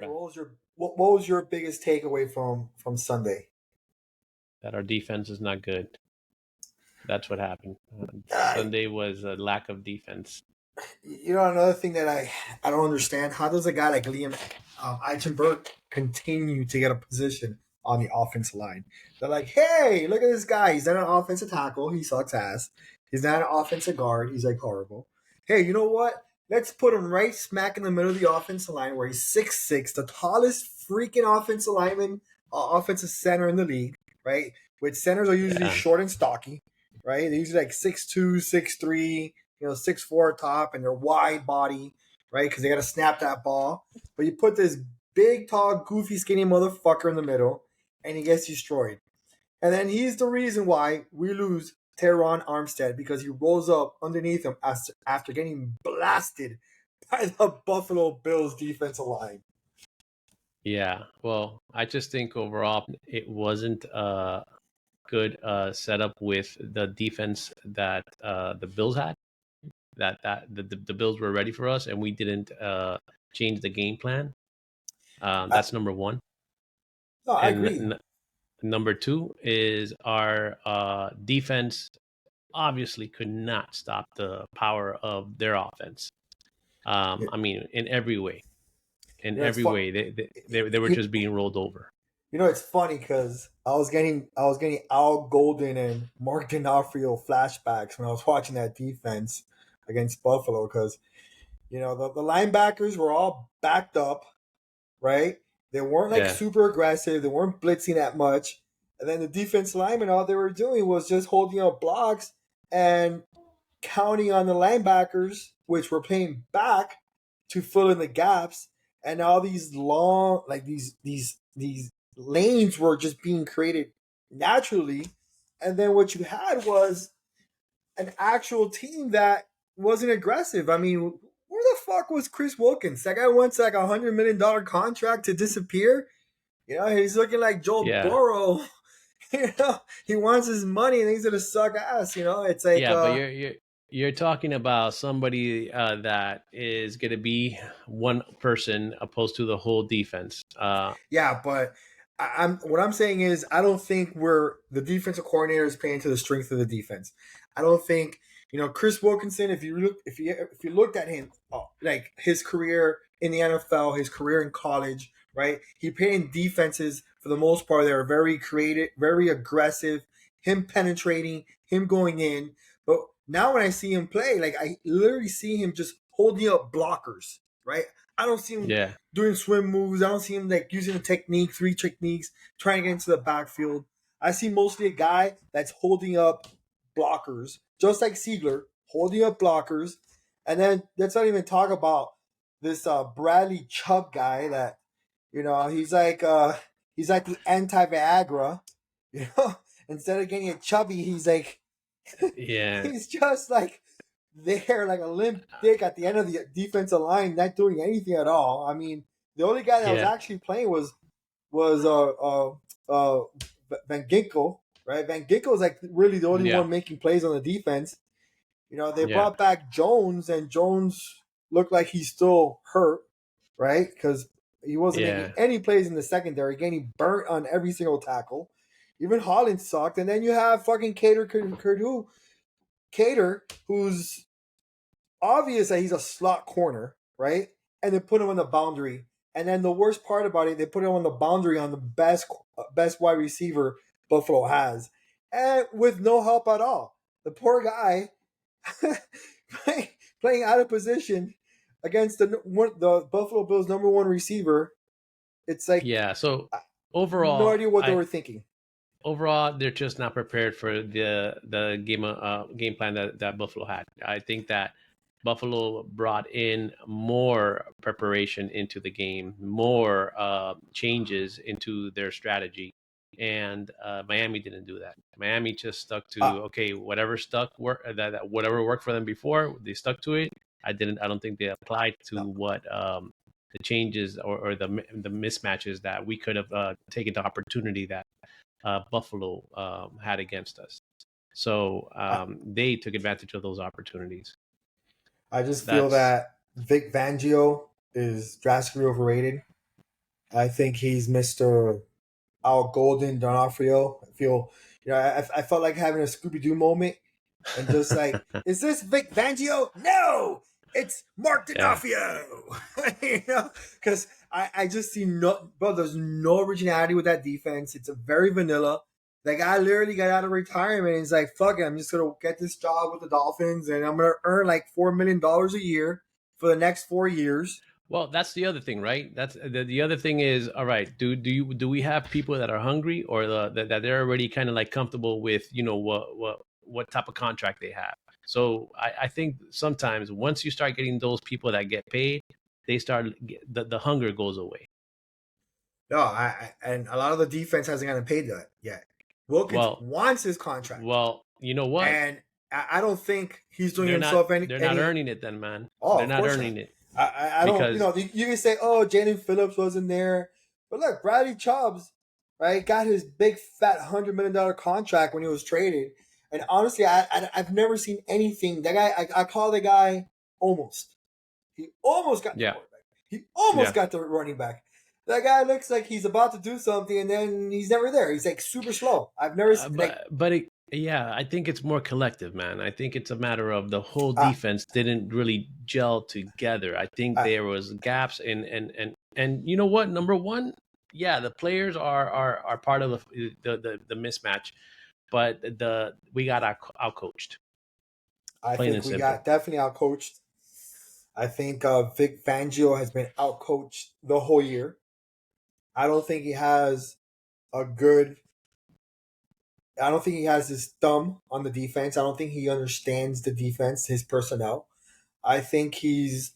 What was your biggest takeaway from Sunday? That our defense is not good. That's what happened. Uh, Sunday was a lack of defense. Another thing that I don't understand: how does a guy like Liam Eichenberg continue to get a position on the offensive line? They're like, hey, look at this guy. He's not an offensive tackle. He sucks ass. He's not an offensive guard. He's like horrible. Hey, you know what? Let's put him right smack in the middle of the offensive line where he's 6'6", the tallest freaking offensive lineman, offensive center in the league, right? Which centers are usually Yeah, short and stocky, right? They're usually like 6'2", 6'3", 6'4" top, and they're wide body, right? Because they got to snap that ball. But you put this big, tall, goofy, skinny motherfucker in the middle, and he gets destroyed. And then he's the reason why we lose Teron Armstead, because he rolls up underneath him after getting blasted by the Buffalo Bills defensive line. yeah. Well, I just think overall it wasn't a good setup with the defense that the Bills had. The Bills were ready for us, and we didn't change the game plan. I, That's number one. no, I And agree. number two is our defense obviously could not stop the power of their offense. You I mean, in every way, it's fun. they were just being rolled over. It's funny because I was getting Al Golden and Mark D'Onofrio flashbacks when I was watching that defense against Buffalo, because the linebackers were all backed up, right? They weren't like Yeah, super aggressive. They weren't blitzing that much. And then the defense linemen, all they were doing was just holding up blocks and counting on the linebackers, which were playing back to fill in the gaps. And all these long, like these lanes were just being created naturally. And then what you had was an actual team that wasn't aggressive. I mean, where the fuck was Chris Wilkins? That guy wants like $100 million contract to disappear. He's looking like Joe yeah, Burrow. He wants his money and he's gonna suck ass. It's like yeah. But you're talking about somebody that is going to be one person opposed to the whole defense. yeah, but I'm what I'm saying is I don't think we're the defensive coordinator is playing to the strength of the defense. I don't think Chris Wilkinson. If you looked at him, like his career in the NFL, his career in college, right? He played in defenses for the most part. They were very creative, very aggressive. Him penetrating, him going in. But now when I see him play, like I literally see him just holding up blockers, right? I don't see him Yeah, doing swim moves. I don't see him like using a technique, three techniques, trying to get into the backfield. I see mostly a guy that's holding up blockers, just like Siegler, holding up blockers. And then let's not even talk about this Bradley Chubb guy that he's like the anti Viagra. You know, instead of getting a chubby, he's like yeah, he's just like there like a limp dick at the end of the defensive line, not doing anything at all. I mean, the only guy that was yeah, actually playing was Van Ginkel, right? Van Ginkel is like really the only yeah, one making plays on the defense. They yeah, brought back Jones, and Jones looked like he's still hurt, right? Because he wasn't making yeah, any plays in the secondary, getting burnt on every single tackle. Even Holland sucked, and then you have fucking Cater, who's obvious that he's a slot corner, right? And they put him on the boundary. And then the worst part about it, they put him on the boundary on the best wide receiver Buffalo has, and with no help at all. The poor guy playing out of position against the Buffalo Bills' number one receiver. It's like yeah. So no overall, idea what they I were thinking. overall they're just not prepared for the game plan that Buffalo had. I think that Buffalo brought in more preparation into the game, more changes into their strategy, and Miami didn't do that. Miami just stuck Uh, to okay, whatever stuck work that whatever worked for them before, they stuck to it. I don't think they applied to no, what the changes or the mismatches that we could have taken the opportunity that Buffalo had against us. So I, they took advantage of those opportunities. I just feel That's that Vic Fangio is drastically overrated. I think he's Mr. Al Golden D'Onofrio. I feel, I felt like having a Scooby Doo moment and just like, is this Vic Fangio? No, it's Mark Yeah. D'Onofrio. Because I just see no, bro. There's no originality with that defense. It's a very vanilla. The guy literally got out of retirement and he's like, fuck it, I'm just gonna get this job with the Dolphins and I'm gonna earn like $4 million a year for the next 4 years. Well, that's the other thing, right? That's the other thing is, all right. Do we have people that are hungry, or that they're already kind of like comfortable with, what type of contract they have? So I think sometimes once you start getting those people that get paid, they start the hunger goes away. No, and a lot of the defense hasn't gotten paid that yet. Wilkins Well, wants his contract, you know what? and I don't think he's doing They're not himself any they're not any. earning it then, man. Oh, They're of not course not. earning it I don't. because You can say, oh, Jaden Phillips wasn't there, but look, Bradley Chubbs, right, got his big fat $100 million contract when he was traded, and honestly, I've never seen anything. That guy, I call the guy almost. He almost got the yeah, quarterback. He almost yeah. got the running back. That guy looks like he's about to do something, and then he's never there. He's like super slow. I've never like. Yeah, I think it's more collective, man. I think it's a matter of the whole Uh, defense didn't really gel together. I think uh, there was gaps and you know what? Number one, yeah, the players are part of the mismatch, but the we got out coached, I plain think and we simple. got definitely outcoached. I think Vic Fangio has been outcoached the whole year. I don't think he has a good. I don't think he has his thumb on the defense. I don't think he understands the defense, his personnel. I think he's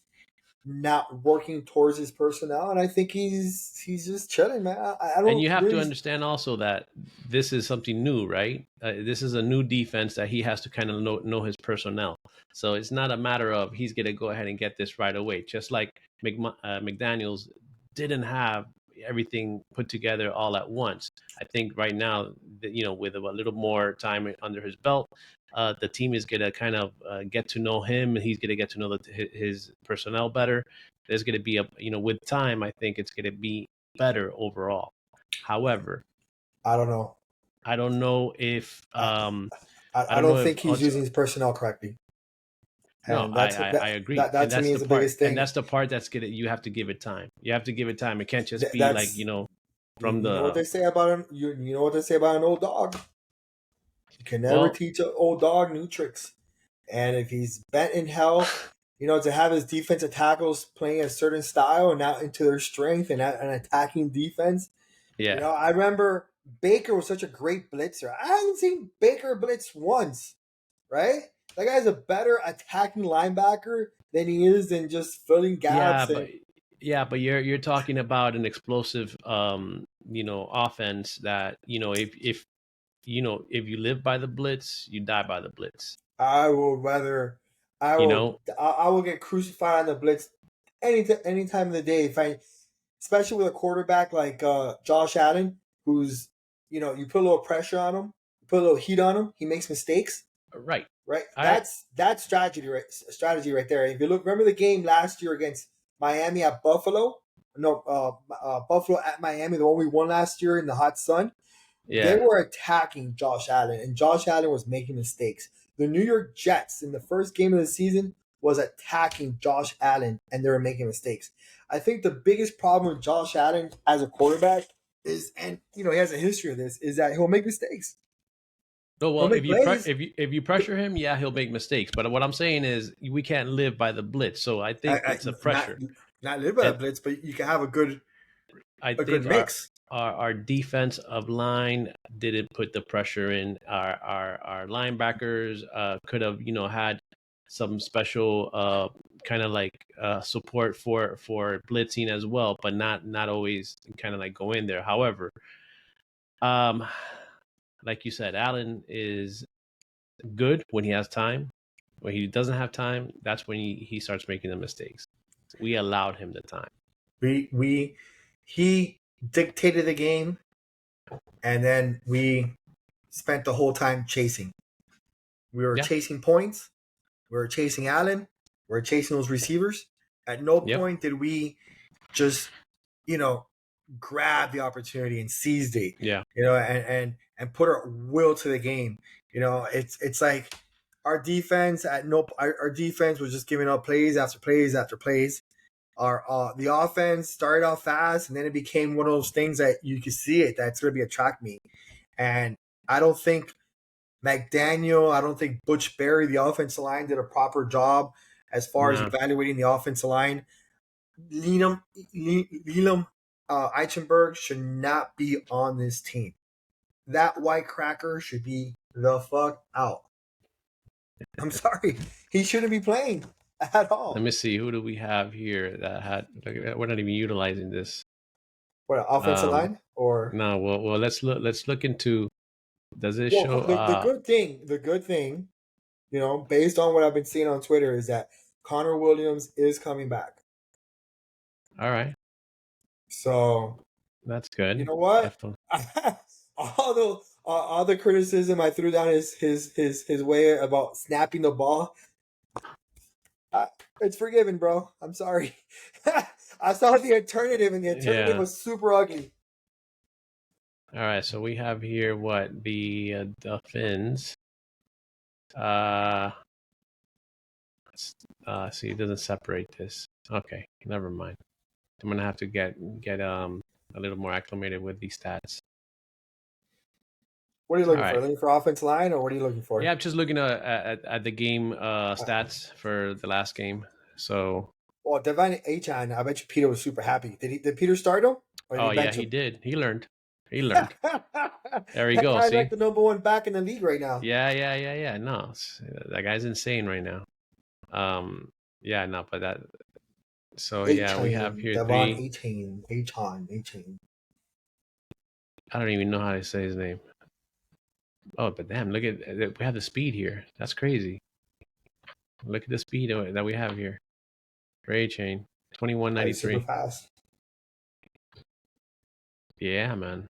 not working towards his personnel, and I think he's just chilling, man. I And don't you have to really. understand also that this is something new, right? This is a new defense that he has to kind of know his personnel. So it's not a matter of he's going to go ahead and get this right away. Just like McDaniels didn't have everything put together all at once. I think right now, with a little more time under his belt, the team is going to kind of get to know him, and he's going to get to know his personnel better. There's going to be with time, I think it's going to be better overall. However, I don't know. I don't know if I I I don't know don't if think he's using his personnel correctly, no, and that's I agree, that and to that's me the is the part, biggest and thing. that's the part that's gonna you have to give it time. You have to give it time. It can't just be like That's from you know what the they say about you know what they say about an old dog. You can never well, teach an old dog new tricks. And if he's bent in hell, to have his defensive tackles playing a certain style and not into their strength and an attacking defense, yeah, I remember Baker was such a great blitzer. I haven't seen Baker blitz once, right? That guy's a better attacking linebacker than he is than just filling yeah, gaps. but And you're talking about an explosive offense that if you live by the blitz, you die by the blitz. I will rather, You know, I will get crucified on the blitz any time of the day if I, especially with a quarterback like Josh Allen, who's you put a little pressure on him, you put a little heat on him, he makes mistakes, right? right? I That's strategy right there. If you look, remember the game last year against Miami at Buffalo? No, Buffalo at Miami, the one we won last year in the hot sun. They Yeah. were attacking Josh Allen, and Josh Allen was making mistakes. The New York Jets in the first game of the season was attacking Josh Allen, and they were making mistakes. I think the biggest problem with Josh Allen as a quarterback is, and he has a history of this, is that he'll make mistakes. No, He'll well, make plays. if you pressure him, yeah, he'll make mistakes. But what I'm saying is, we can't live by the blitz. So I think it's a Not pressure, not live by the and blitz, but you can have I a good think mix. our defense of line didn't put the pressure in. Our linebackers could have had some special kind of like support for blitzing as well, but not always kind of like go in there. However, um, like you said, Allen is good when he has time. When he doesn't have time, that's when he starts making the mistakes. We allowed him the time. We he dictated the game, and then we spent the whole time chasing. We were Yeah. chasing points. We were chasing Allen. We were chasing those receivers. At no Yep. point did we just, you know, grabbed the opportunity and seized it, Yeah. and put our will to the game. It's like our defense our defense was just giving up plays after plays after plays. Our the offense started off fast, and then it became one of those things that you can see it that's going to be a track meet. And I don't think McDaniel, I don't think Butch Berry, the offensive line, did a proper job as far as No. evaluating the offensive line. Liam Eichenberg should not be on this team. That white cracker should be the fuck out. I'm sorry. He shouldn't be playing at Let all. me see. Who do we have here that had? We're not even utilizing this. What, offensive line? Or No. Well, let's look into. Does it well, show? the good thing, based on what I've been seeing on Twitter, is that Connor Williams is coming back. All right. So That's you good. know what? Definitely. All the criticism I threw down his way about snapping the ball, it's forgiven, bro. I'm sorry. I saw the alternative, and the alternative Yeah. was super ugly. All right. So we have here what the Dolphins. Uh, see, it doesn't separate this. Okay, never mind. I'm gonna have to get a little more acclimated with these stats. What are you All looking for? right. Looking for offensive line, or what are you looking Yeah, for? I'm just looking at the game Uh, stats for the last game. So, well, Devine Achan, I bet you Peter was super happy. Did Peter start him, or did oh he yeah, bench he him? did. He learned. He learned. There we That go. guy's like See? the number one back in the league right now. Yeah. No, that guy's insane right now. Yeah, no, but that. So yeah, we have Achan, here Devon three. Achan. I don't even know how to say his name. Oh, but damn, look at we have the speed here. That's crazy. Look at the speed that we have here. Ray chain, He's super 2193. fast. Yeah, man.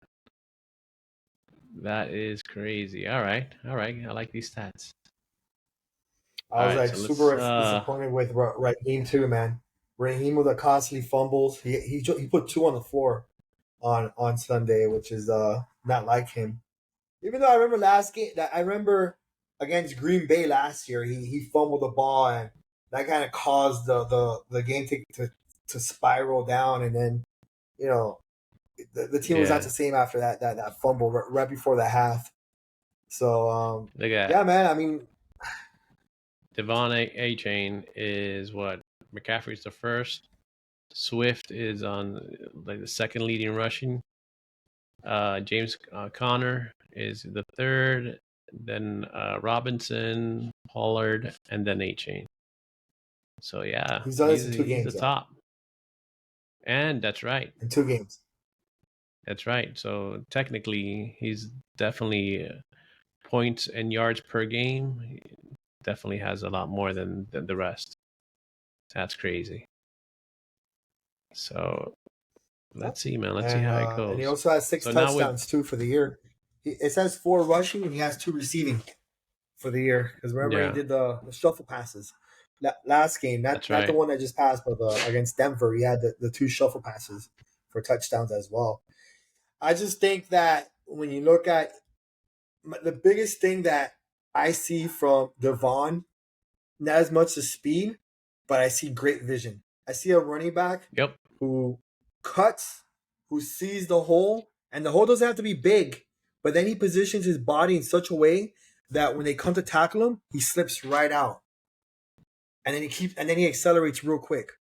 That is crazy. All right. All right. I like these stats. I All was right. like So let's super disappointed with Raheem too, man. Raheem with the costly fumbles. He put two on the floor on Sunday, which is not like him. Even though I remember last game, that I remember against Green Bay last year, he fumbled the ball, and that kind of caused the game to spiral down, and then you know the team was not yeah. the same after that fumble right before the half. So Look at yeah, man. I mean, Devon A chain is what McCaffrey's the first. Swift is on like the second leading rushing. James Conner is the third. Then Robinson, Pollard, and then A chain. So yeah, he's done this in two he's the games though. top. And that's right. In 2 games. That's right. So technically, he's definitely points and yards per game. He definitely has a lot more than the rest. That's crazy. So let's see, man. Let's see how it And he goes. also has six So now with touchdowns too for the year. It says 4 rushing, and he has 2 receiving for the year. Because remember, he yeah, did the shuffle passes last game, that's not the right. one that just passed, but against Denver, he had the 2 shuffle passes for touchdowns as well. I just think that when you look at the biggest thing that I see from Devon, not as much the speed, but I see great vision. I see a running back Yep. who cuts, who sees the hole, and the hole doesn't have to be big, but then he positions his body in such a way that when they come to tackle him, he slips right out, and then he accelerates real quick.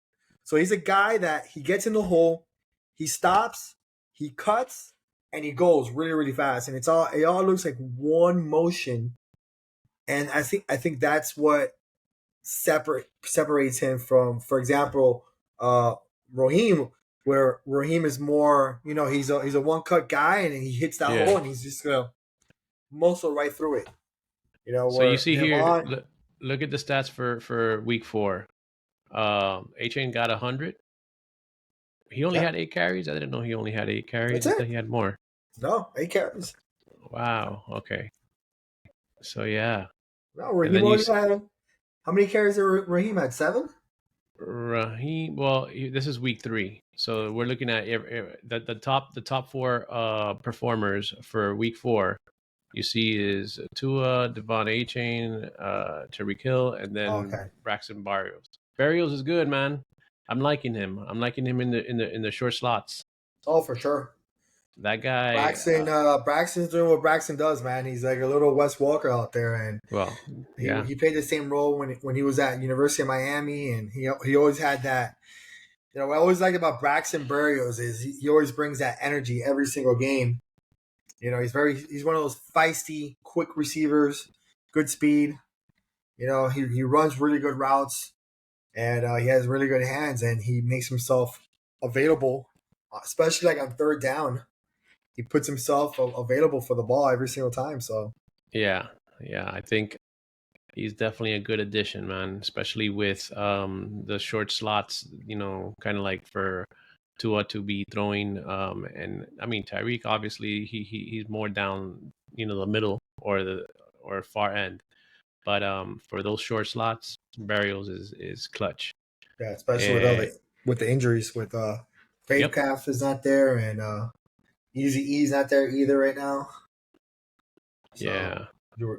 So he's a guy that he gets in the hole, he stops, he cuts, and he goes really really fast, and it all looks like one motion. And I think that's what separates him from, for example, Raheem, where Raheem is more, he's a one cut guy, and he hits that Yeah. hole, and he's just gonna muscle right through it. So you Where see here, Devon, look at the stats for week 4. A chain got 100. He only yeah, had 8 carries. I didn't know he only had 8 carries. that's I thought it. he had more. No, 8 carries. Wow. Okay. So yeah, No, and Raheem then you only had, how many carries did Raheem had? 7. Raheem. Well, this is week 3, so we're looking at the top 4 performers for week 4. You see is Tua, Devon A. Chain, Tyreek Hill, and then Okay. Braxton Barrios. Barrios is good, man. I'm liking him. I'm liking him in the short slots. Oh, for sure. That guy. Braxton's doing what Braxton does, man. He's like a little Wes Walker out there, and Well, yeah, he played the same role when he was at University of Miami, and he always had that. You know, what I always liked about Braxton Berrios is he always brings that energy every single game. You know, he's one of those feisty, quick receivers, good speed. You know, he runs really good routes, and he has really good hands, and he makes himself available, especially like on third down. He puts himself available for the ball every single time. So yeah, yeah. I think he's definitely a good addition, man. Especially with the short slots. Kind of like for Tua to be throwing. And I mean Tyreek, obviously he's more down, the middle or far end. But for those short slots, Barrios is clutch. yeah, especially And with the injuries, with Fave yep, Calf is not there, and Easy E's not there either right now. So yeah,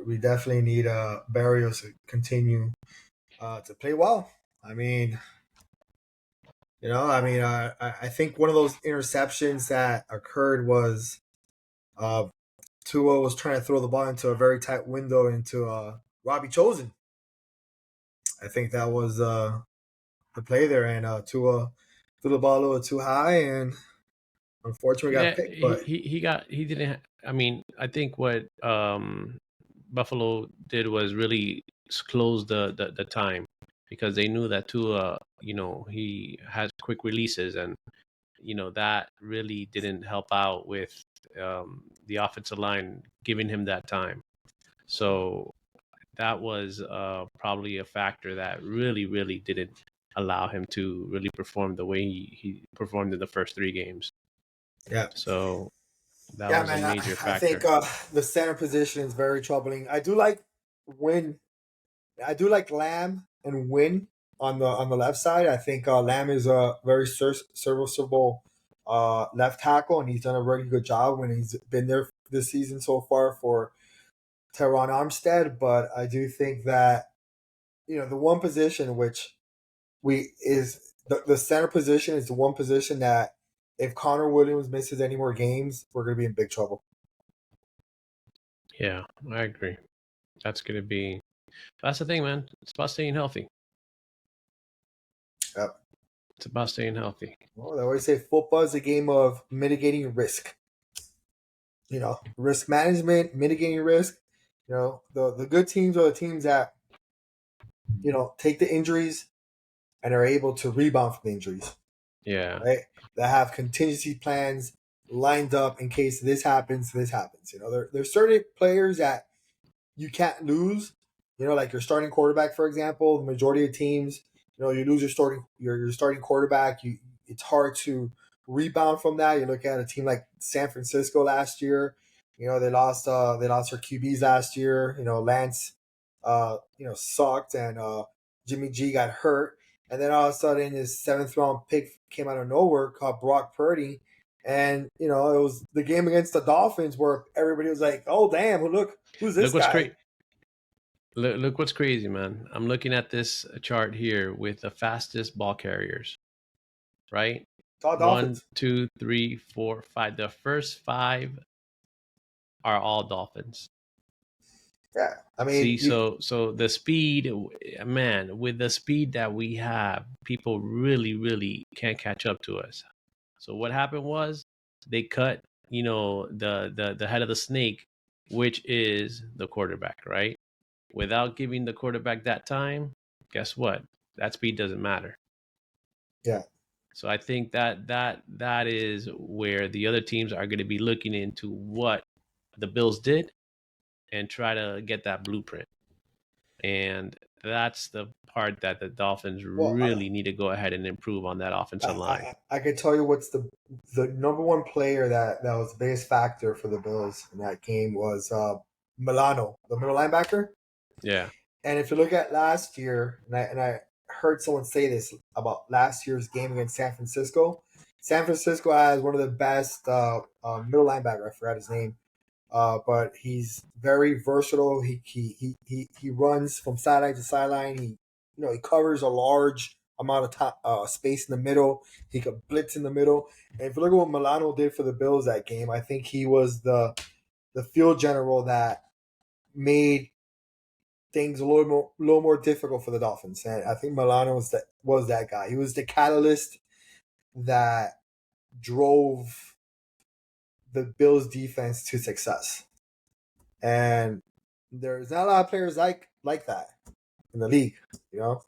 we definitely need Barrios to continue to play well. I mean, I think one of those interceptions that occurred was uh, Tua was trying to throw the ball into a very tight window into Robbie Chosen. I think that was the play there, and Tua threw the ball a little too high, and unfortunately got yeah. picked. But He didn't. I mean, I think what Buffalo did was really close the time, because they knew that Tua, he has quick releases, and that really didn't help out with the offensive line giving him that time. So that was probably a factor that really, really didn't allow him to really perform the way he performed in the first 3 games. yeah, So that yeah, was a man, major I think factor. the center position is very troubling. Win. I do like Lamb and Win on the left side. I think Lamb is a very serviceable left tackle, and he's done a really good job when he's been there this season so far for Teron Armstead. But I do think that the one position which we is the center position is the one position that if Connor Williams misses any more games, we're going to be in big trouble. Yeah, I agree. That's gonna be. That's the thing, man. It's about staying healthy. Yep. It's about staying healthy. Well, they always say football is a game of mitigating risk. Risk management, mitigating risk. The good teams are the teams that take the injuries and are able to rebound from the injuries, Yeah, right? That have contingency plans lined up in case this happens. This happens. There's certain players that you can't lose. Like your starting quarterback, for example. The majority of teams, you lose your starting quarterback. It's hard to rebound from that. You look at a team like San Francisco last year. They lost their QBs last year. Lance sucked, and Jimmy G got hurt. And then all of a sudden his seventh round pick came out of nowhere called Brock Purdy. And it was the game against the Dolphins where everybody was like, "Oh damn, look, who's this look what's guy?" great. Look what's crazy, man. I'm looking at this chart here with the fastest ball carriers, right? It's all One, Dolphins. two, three, four, five. The first 5 are all Dolphins. Yeah, I mean, See, so the speed, man, with the speed that we have, people really, really can't catch up to us. So what happened was they cut, the head of the snake, which is the quarterback, right? Without giving the quarterback that time, guess what? That speed doesn't matter. yeah. So I think that is where the other teams are going to be looking into what the Bills did and try to get that blueprint. And that's the part that the Dolphins Well, really need to go ahead and improve on that offensive line. I can tell you what's the number one player that was the biggest factor for the Bills in that game was Milano, the middle linebacker. Yeah. And if you look at last year, and I heard someone say this about last year's game against San Francisco. San Francisco has one of the best middle linebacker. I forgot his name, but he's very versatile. He runs from sideline to sideline. He covers a large amount of space in the middle. He could blitz in the middle. And if you look at what Milano did for the Bills that game, I think he was the field general that made things a little more difficult for the Dolphins. And I think Milano was that guy. He was the catalyst that drove the Bills defense to success. And there's not a lot of players like that in the league, But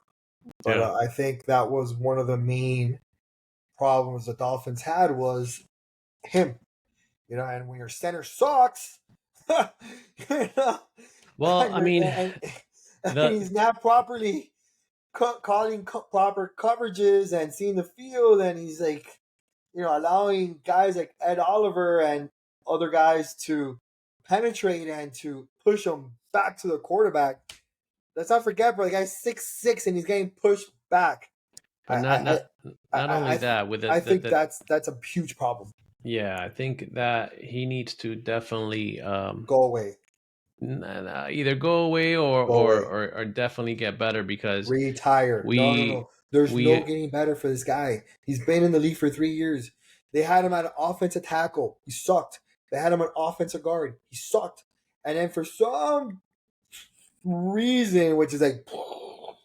Yeah. I think that was one of the main problems the Dolphins had was him, And when your center sucks, you know, Well, I mean, and the he's not properly calling proper coverages and seeing the field, and he's like, allowing guys like Ed Oliver and other guys to penetrate and to push him back to the quarterback. Let's not forget, bro, the guy's 6'6" and he's getting pushed back. but I not I not not only that with I think the that's a huge problem. yeah, I think that he needs to definitely Go away, either go away or, go or away, or or definitely get better because retire. No, no, we no. There's no we getting better for this guy. He's been in the league for 3 years. They had him at an offensive tackle. He sucked. They had him an offensive guard. He sucked. And then for some reason, which is like, oh,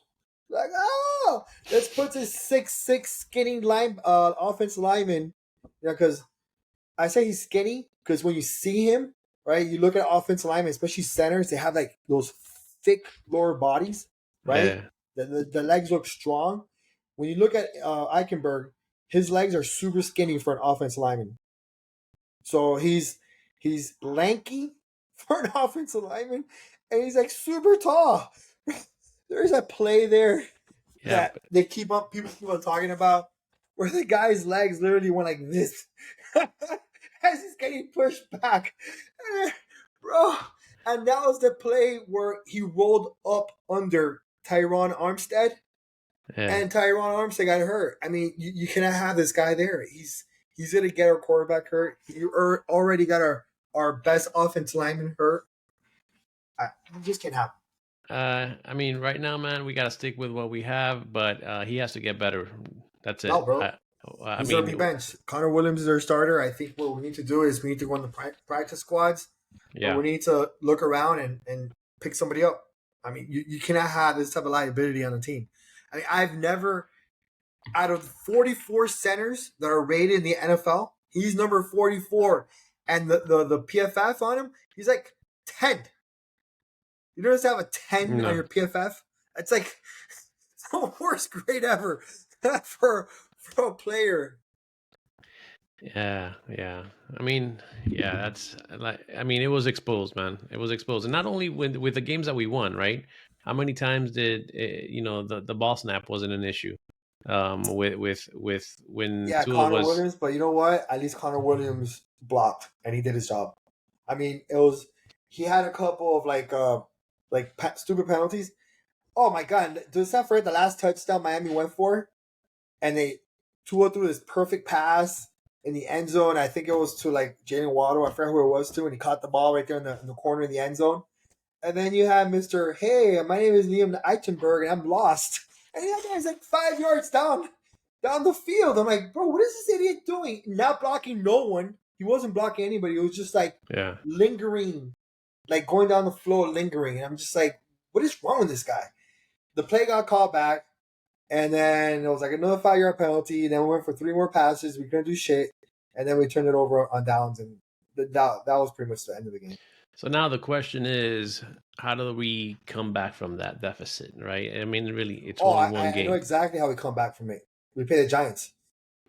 let's put this 6'6" skinny offensive lineman. Because I say he's skinny because when you see him, right, you look at offensive linemen, especially centers, they have like those thick lower bodies, right? yeah The legs look strong. When you look at Eichenberg, his legs are super skinny for an offensive lineman. So he's lanky for an offensive lineman, and he's like super tall. There's a play there yeah that people keep on talking about where the guy's legs literally went like this as he's getting pushed back. Bro. And that was the play where he rolled up under Tyron Armstead, yeah. and Tyron Armstead got hurt. I mean, you cannot have this guy there. He's going to get our quarterback hurt. You already got our best offensive lineman hurt. I just can't happen. I mean, right now, man, we got to stick with what we have, but he has to get better. That's No, it. bro. I He's going to mean, be benched. Connor Williams is our starter. I think what we need to do is we need to go on the practice squads. But yeah, we need to look around and pick somebody up. I mean, you cannot have this type of liability on the team. I mean, I've never, out of 44 centers that are rated in the NFL, he's number 44. And the PFF on him, he's like 10. You notice to have a 10 on no, your PFF? It's like the worst grade ever for a player. yeah. I mean, yeah, that's like, I mean, it was exposed, man. It was exposed, and not only with the games that we won, right? How many times did the ball snap wasn't an issue? With when Yeah, Tua Connor was Williams, but you know what? At least Connor Williams blocked and he did his job. I mean, he had a couple of stupid penalties. Oh my god! Does that forget the last touchdown Miami went for, and Tua threw this perfect pass in the end zone. I think it was to like Jalen Waddle. I forget who it was to, and he caught the ball right there in the corner of the end zone. And then you have Mr. Hey, my name is Liam Eichenberg, and I'm lost. And that guy's like 5 yards down the field. I'm like, bro, what is this idiot doing? Not blocking no one. He wasn't blocking anybody. It was just like yeah. lingering, like going down the floor, lingering. And I'm just like, what is wrong with this guy? The play got called back, and then it was like another 5-yard penalty. And then we went for 3 more passes. We couldn't do shit, and then we turned it over on downs, and that was pretty much the end of the game. So now the question is, how do we come back from that deficit, right? I mean, really, it's only one I game. know exactly how we come back from it. We play the Giants.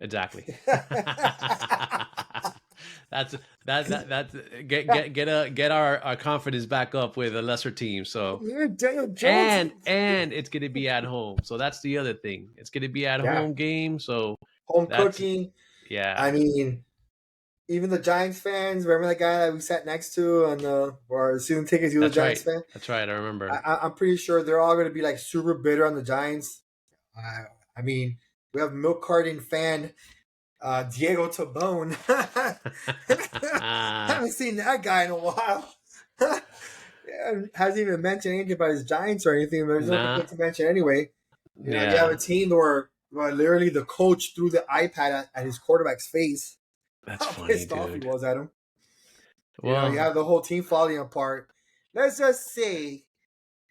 Exactly. that's get our confidence back up with a lesser team. So You're Daniel Jones. and it's gonna be at home. So that's the other thing. It's gonna be at home game. So Home that's cooking. yeah. I mean, even the Giants fans, remember that guy that we sat next to on our season tickets? He was a Giants fan. That's right. I remember. I'm pretty sure they're all going to be like super bitter on the Giants. I mean, we have milk carton fan Diego Tabone. Haven't seen that guy in a while. Yeah, hasn't even mentioned anything about his Giants or anything. There's nothing Nah, good to mention anyway. You have yeah, a team where literally the coach threw the iPad at his quarterback's face. that's How funny, pissed off he dude. was at him. You Well, have the whole team falling apart. Let's just say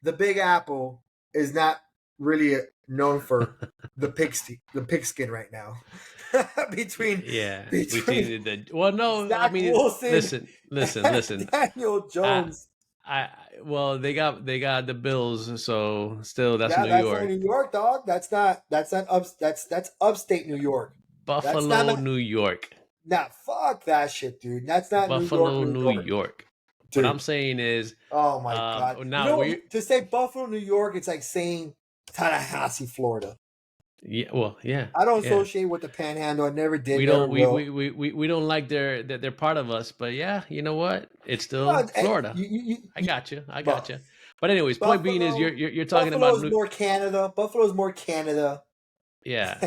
the Big Apple is not really known for the pigskin right now. between yeah, we between see the. Well, no, I Zach mean, Wilson and listen. Daniel I, Jones. well, they got the Bills, so still that's Yeah, New that's only York, New York, dog. That's upstate New York. That's Buffalo, not New York, fuck that shit, dude. That's not New York, Buffalo, New New York, York. What I'm dude. saying is, Oh my god. You now know we, to say Buffalo, New York, it's like saying Tallahassee, Florida. yeah, well, yeah, I don't yeah. associate with the Panhandle. I never did, We never don't will. we don't like that they're part of us, but yeah, you know what? It's No, still Florida. I you, got you. I got but you. But anyways, point being is Buffalo, you're talking about Buffalo's New, more Canada. Buffalo's more Canada. yeah,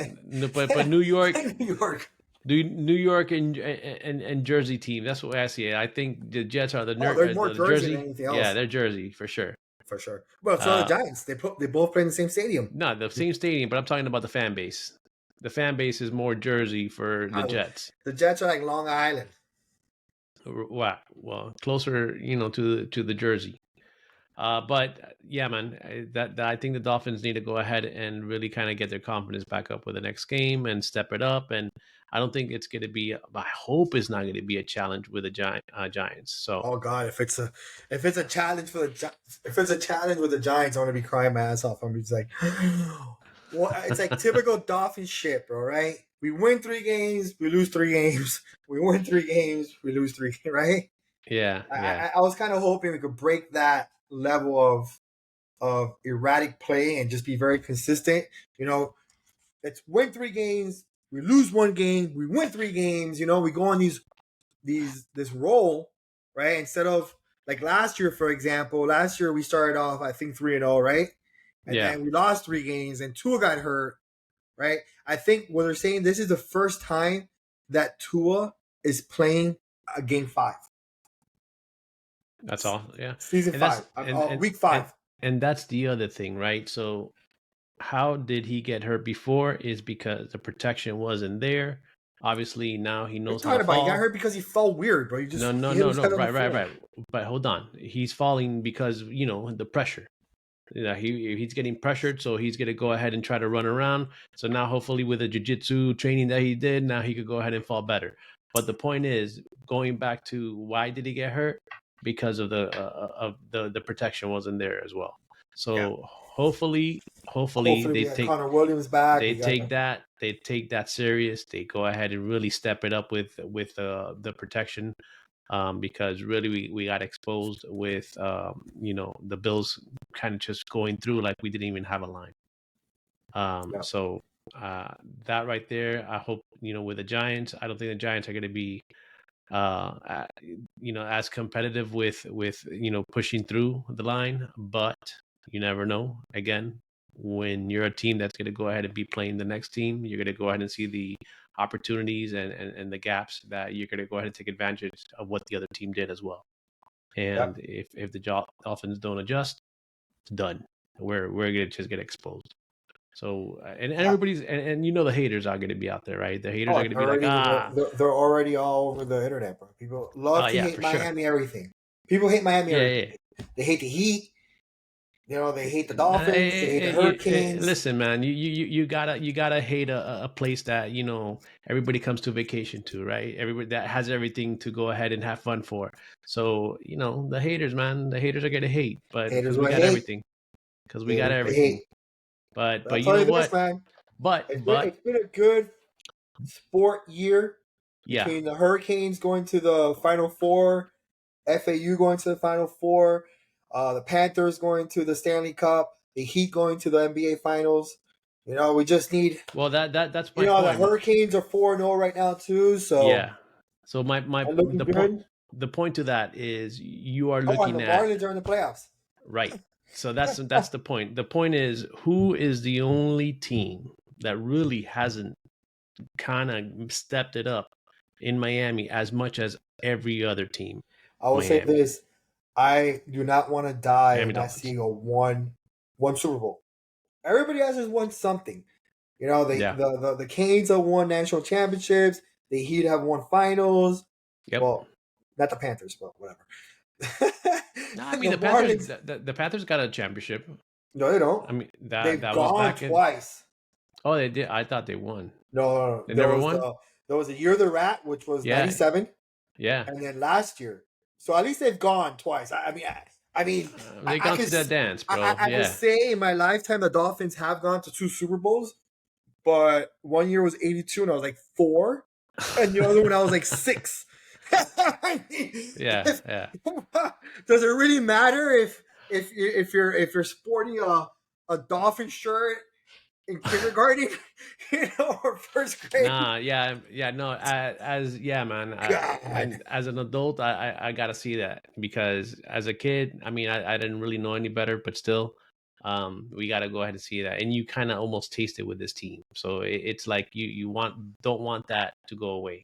but New York, New York. New York and Jersey team. That's what I see. I think the Jets are Oh, they're more the Jersey than Jersey. anything Yeah, else, they're Jersey for sure. for sure. Well, so are the Uh, Giants. They both play in the same stadium. no, the same stadium, but I'm talking about the fan base. The fan base is more Jersey for the Jets. The Jets are like Long Island. Wow, well, closer, to the Jersey. But yeah, man, that I think the Dolphins need to go ahead and really kind of get their confidence back up with the next game and step it up. And I don't think it's going to be. I hope it's not going to be a challenge with the Giants. So Oh God, if it's a challenge for if it's a challenge with the Giants, I want to be crying my ass off. I'm just like, well, it's like typical Dolphin shit, bro. Right? We win 3 games, we lose 3 games. We win 3 games, we lose three. Right? yeah, yeah, I was kind of hoping we could break that level of erratic play and just be very consistent. You know, let's win 3 games, we lose 1 game, we win 3 games. We go on this roll, right? Instead of like last year, for example. Last year we started off, I think 3-0, right? And yeah. then we lost 3 games, and Tua got hurt, right? I think what they're saying, this is the first time that Tua is playing a game 5, That's all. Yeah, season and that's 5, week 5. and that's the other thing, right? So how did he get hurt before? Is because the protection wasn't there. Obviously, now he What are you knows how to talking about? He got fall. hurt because he fell weird, bro. No, no, He hit no, his no. head on the Right, right, floor. right. But hold on. He's falling because, the pressure. He's getting pressured, so he's going to go ahead and try to run around. So now, hopefully, with the jiu-jitsu training that he did, now he could go ahead and fall better. But the point is, going back to why did he get hurt? Because of the protection wasn't there as well. Yeah. So hopefully Hopefully, we they got Connor Williams back. We got they take that serious. They go ahead and really step it up with the protection, because really we got exposed with the Bills kind of just going through like we didn't even have a line. yeah. So that right there, I hope with the Giants. I don't think the Giants are going to be as competitive with pushing through the line, but you never know. Again, when you're a team that's going to go ahead and be playing the next team, you're going to go ahead and see the opportunities and the gaps that you're going to go ahead and take advantage of what the other team did as well. Yeah. And if the Dolphins don't adjust, it's done. We're going to just get exposed. So and everybody's and the haters are going to be out there, right? The haters are going to be like, they're already all over the internet, bro. People love to yeah, hate for sure. Miami everything. People hate Miami Yeah, everything. yeah. They hate the Heat. They hate the Dolphins. They hate the Hurricanes. Listen, man, you gotta hate a place that everybody comes to vacation to, right? Everybody that has everything to go ahead and have fun for. So the haters, man, the haters are gonna hate, but Haters because we will got hate. everything, because we got Haters will everything. hate. But I'll you tell know you this, what? man. But It's been a good sport year yeah, between the Hurricanes going to the Final Four, FAU going to the Final Four, the Panthers going to the Stanley Cup, the Heat going to the NBA Finals. We just need. well that's my The point. Hurricanes are 4-0 right now too, so Yeah. So my they're looking good. the point to that is you are Oh, and looking the at Marlins are in the playoffs. right. So that's the point. The point is, who is the only team that really hasn't kind of stepped it up in Miami as much as every other team? I will say Miami. this: I do not want to die Miami and not Dolphins. seeing a one Super Bowl. Everybody else has won something. You know, Yeah. the Canes have won national championships. The Heat have won finals. Yep. Well, not the Panthers, but whatever. No, I And mean the the Panthers. Marlins, The Panthers got a championship. no, they don't. I mean They've that was gone back in. twice. Oh, they did. I thought they won. No. They never won. There was a year of the rat, which was Yeah. '97, Yeah. and then last year. So at least they've gone twice. I mean, They I gone could to that dance, bro. I could Yeah. say in my lifetime the Dolphins have gone to 2 Super Bowls, but one year was '82 and I was like 4, and the other one I was like 6. I mean, Yeah. Yeah. does it really matter if you're sporting a Dolphin shirt in kindergarten, or first grade? Nah, yeah, no. As yeah, man. God, And as an adult, I gotta see that because as a kid, I mean, I didn't really know any better, but still, we gotta go ahead and see that. And you kind of almost taste it with this team, so it's like you don't want that to go away.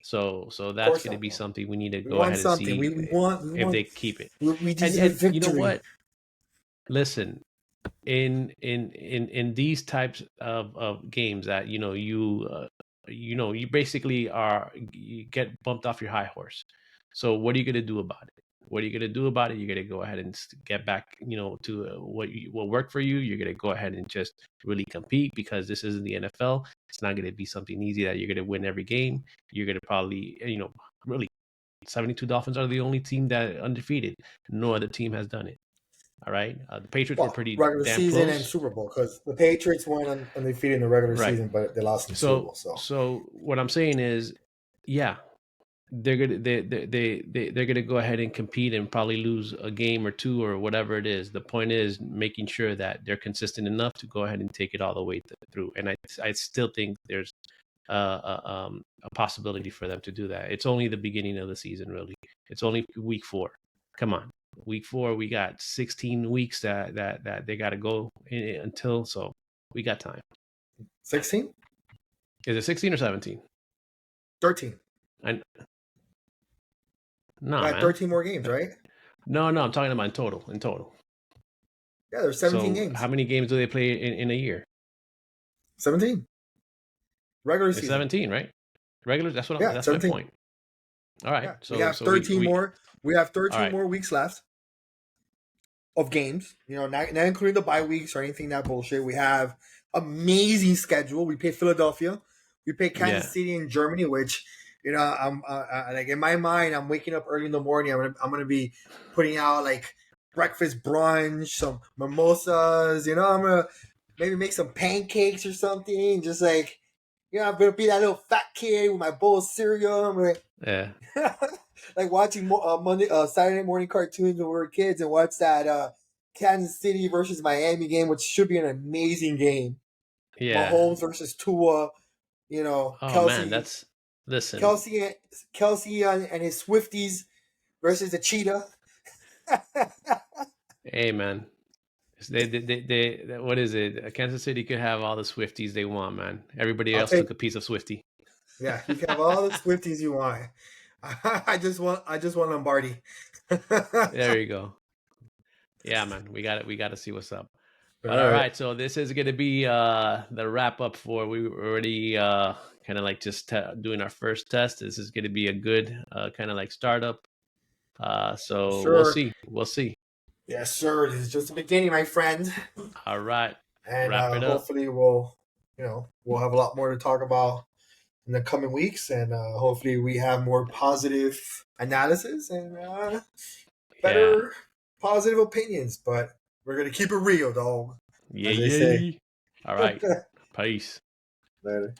So of that's course gonna not. be No, something we need to we go want ahead and something. see We if want they keep it. we And deserve you know victory. what? Listen, in these types of games that you basically you get bumped off your high horse. So what are you going to do about it? What are you going to do about it? You're going to go ahead and get back, to what worked for you. You're going to go ahead and just really compete because this isn't the NFL. It's not going to be something easy that you're going to win every game. You're going to probably, really 72 Dolphins are the only team that are undefeated. No other team has done it. All right. The Patriots were Well, pretty regular damn season and close. Super Bowl, because the Patriots went undefeated in the regular Right. season, but they lost in the Super So Bowl. So so what I'm saying is, yeah, they're gonna go ahead and compete and probably lose a game or two or whatever it is. The point is making sure that they're consistent enough to go ahead and take it all the way through. And I still think there's a possibility for them to do that. It's only the beginning of the season, really. It's only week 4. Come on, week 4. We got 16 weeks that they got to go until. So we got time. 16, Is it 16 or 17? 13. And We nah, got man. 13 more games, right? No, I'm talking about in total. In total. Yeah, there's 17 So how games. many games do they play in a year? 17 regular It's season. 17, right? Regular. Yeah, That's my 17. point. All right. Yeah, we So have so 13 we more. We have all 13 right. more weeks left of games. Not including the bye weeks or anything that bullshit. We have amazing schedule. We play Philadelphia. We play Yeah. Kansas City in Germany, which I'm like in my mind. I'm waking up early in the morning. I'm gonna be putting out like breakfast brunch, some mimosas. I'm gonna maybe make some pancakes or something. Just like I'm gonna be that little fat kid with my bowl of cereal. I'm like Yeah. like watching Saturday morning cartoons when we were kids, and watch that Kansas City versus Miami game, which should be an amazing game. Yeah. Mahomes versus Tua. Oh man, Kelsey, that's listen. Kelsey, Kelsey, and his Swifties versus the cheetah. Hey man. What is it? Kansas City could have all the Swifties they want, man. Everybody I'll else take. took a piece of Swifty. Yeah, you can have all the Swifties you want. I just want Lombardi. There you go. Yeah, man. We got to see what's up. All But all right. right, so this is going to be the wrap up for we were already kind of like just doing our first test. This is going to be a good kind of like startup. So we'll Sure. see. We'll see. Yes, sir. This is just the beginning, my friend. All right. And Wrap it up. hopefully we'll have a lot more to talk about in the coming weeks, and hopefully we have more positive analysis and Yeah. better positive opinions. But we're gonna keep it real, dog, Yeah, as they say. yeah. All right. Peace. Later.